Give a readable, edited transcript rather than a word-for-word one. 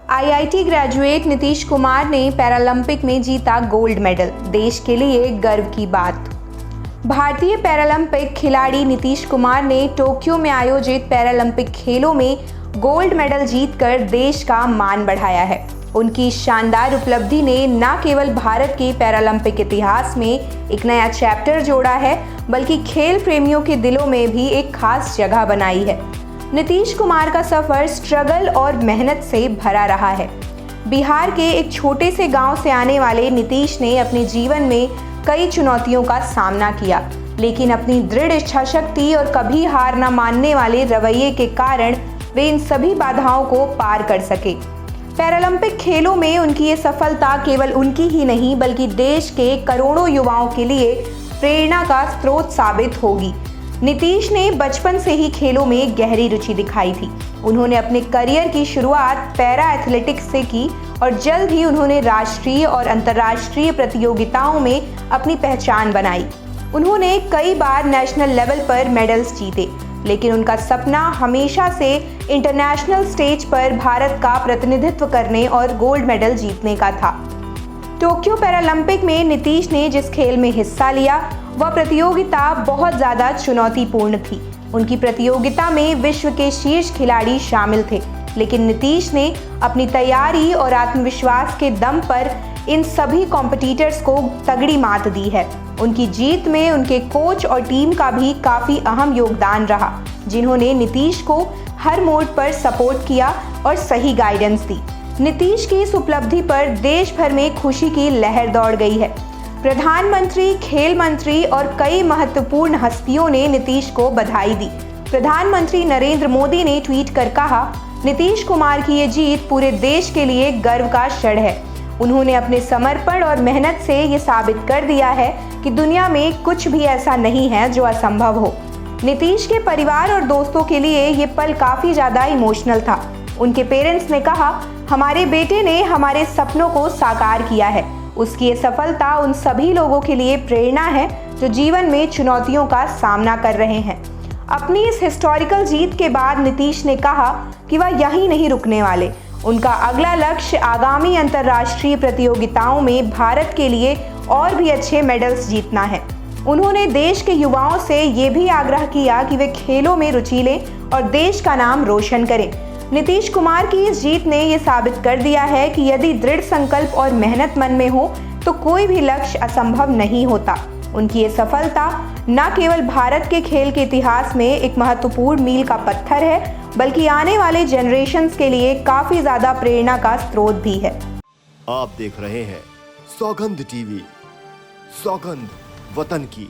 IIT graduate Nitish Kumar ने Paralympic में जीता गोल्ड मेडल, देश के लिए गर्व की बात। भारतीय पैरालंपिक खिलाड़ी नीतीश कुमार ने टोक्यो में आयोजित पैरालंपिक खेलों में गोल्ड मेडल जीतकर देश का मान बढ़ाया है। उनकी शानदार उपलब्धि ने न केवल भारत के पैरालंपिक इतिहास में एक नया चैप्टर जोड़ा है, बल्कि खेल प्रेमियों के दिलों में भी एक खास जगह बनाई है। नीतीश कुमार का सफर स्ट्रगल और मेहनत से भरा रहा है। बिहार के एक छोटे से गांव से आने वाले नीतीश ने अपने जीवन में कई चुनौतियों का सामना किया, लेकिन अपनी दृढ़ इच्छाशक्ति और कभी हार न मानने वाले रवैये के कारण वे इन सभी बाधाओं को पार कर सके। पैरालंपिक खेलों में उनकी ये सफलता केवल उनकी ही नहीं, बल्कि देश के करोड़ों युवाओं के लिए प्रेरणा का स्रोत साबित होगी। नीतीश ने बचपन से ही खेलों में गहरी रुचि दिखाई थी। उन्होंने अपने करियर की शुरुआत पैरा एथलेटिक्स से की और जल्द ही उन्होंने राष्ट्रीय और अंतर्राष्ट्रीय प्रतियोगिताओं में अपनी पहचान बनाई। उन्होंने कई बार नेशनल लेवल पर मेडल्स जीते, लेकिन उनका सपना हमेशा से इंटरनेशनल स्टेज पर भारत का प्रतिनिधित्व करने और गोल्ड मेडल जीतने का था। टोक्यो पैरालंपिक में नीतीश ने जिस खेल में हिस्सा लिया वह प्रतियोगिता बहुत ज़्यादा चुनौतीपूर्ण थी। उनकी प्रतियोगिता में विश्व के शीर्ष खिलाड़ी शामिल थे, लेकिन नीतीश ने अपनी तैयारी और आत्मविश्वास के दम पर इन सभी कॉम्पिटिटर्स को तगड़ी मात दी है। उनकी जीत में उनके कोच और टीम का भी काफ़ी अहम योगदान रहा, जिन्होंने नीतीश को हर मोड़ पर सपोर्ट किया और सही गाइडेंस दी। नीतीश की इस उपलब्धि पर देश भर में खुशी की लहर दौड़ गई है। प्रधानमंत्री, खेल मंत्री और कई महत्वपूर्ण हस्तियों ने नीतीश को बधाई दी। प्रधानमंत्री नरेंद्र मोदी ने ट्वीट कर कहा, नीतीश कुमार की ये जीत पूरे देश के लिए गर्व का क्षण है। उन्होंने अपने समर्पण और मेहनत से ये साबित कर दिया है कि दुनिया में कुछ भी ऐसा नहीं है जो असंभव हो। नीतीश के परिवार और दोस्तों के लिए ये पल काफ़ी ज़्यादा इमोशनल था। उनके पेरेंट्स ने कहा, हमारे बेटे ने हमारे सपनों को साकार किया है। उसकी ये सफलता उन सभी लोगों के लिए प्रेरणा है जो जीवन में चुनौतियों का सामना कर रहे हैं। अपनी इस हिस्टोरिकल जीत के बाद नीतीश ने कहा कि वह यहीं नहीं रुकने वाले। उनका अगला लक्ष्य आगामी अंतर्राष्ट्रीय प्रतियोगिताओं में भारत के लिए और भी अच्छे मेडल्स जीतना है। उन्होंने देश के युवाओं से ये भी आग्रह किया कि वे खेलों में रुचि लें और देश का नाम रोशन करें। नीतीश कुमार की इस जीत ने ये साबित कर दिया है कि यदि दृढ़ संकल्प और मेहनत मन में हो तो कोई भी लक्ष्य असंभव नहीं होता। उनकी ये सफलता न केवल भारत के खेल के इतिहास में एक महत्वपूर्ण मील का पत्थर है, बल्कि आने वाले जनरेशन्स के लिए काफी ज्यादा प्रेरणा का स्रोत भी है। आप देख रहे हैं सौगंध टीवी, सौगंध वतन की।